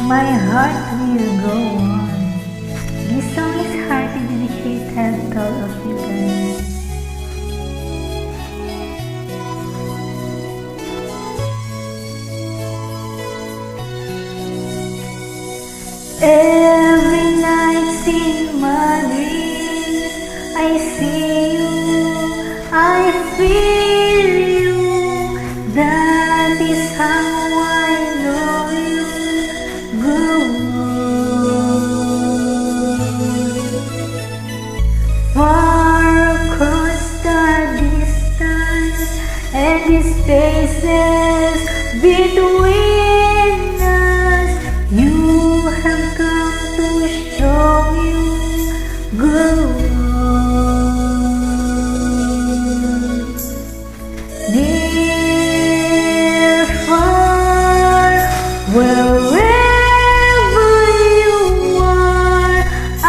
my heart will go on. This song is heartily dedicated to all of you guys. Every night in my dreams, I see you, I feel you. That is how I know you. Go on. Far across the distance and the spaces between us, you have come to show you. Go on. Near, far, wherever you are, I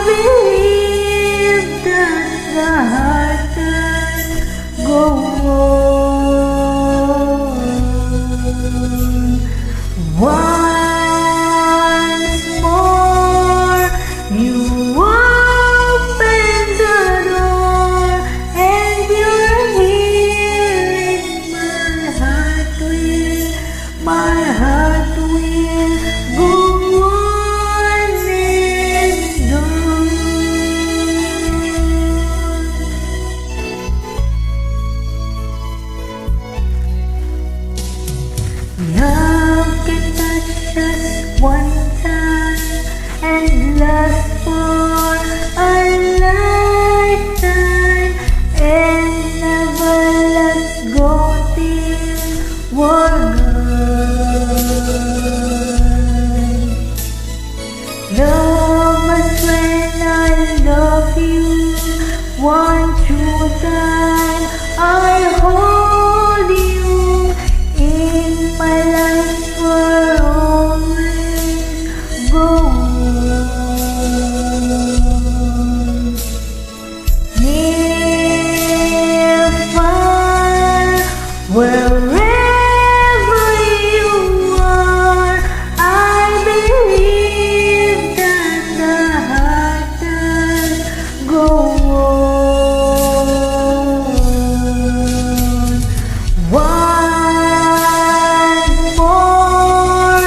believe that the heart can go on. Once more, you open the door, and you're here in my heart will go on and on. Love can touch us one time and last for a lifetime, and never let's go till we're gone. Love us when I love you, one true time I hold you in my life for always. Go on. Near, far, wherever you are, I believe that the heart can go on. Once more,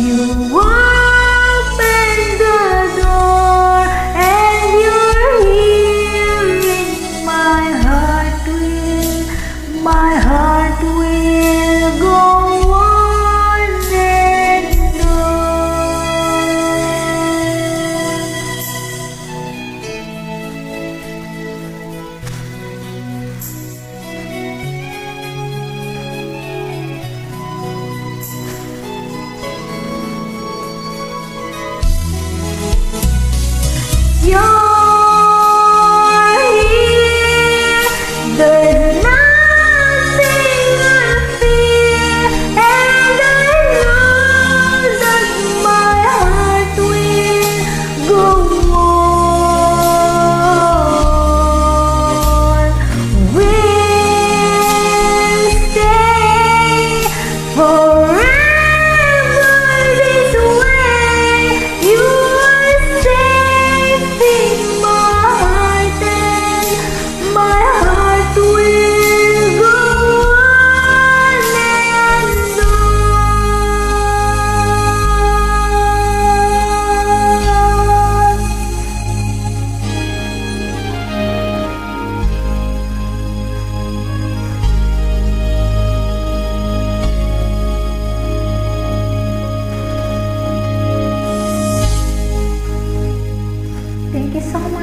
you open the door, and you're here in my heart will go on and you're here, there's nothing I fear, and I know that my heart will go on. We'll stay forever this way. You are safe in my heart, and my heart will go on and on. Thank you so much.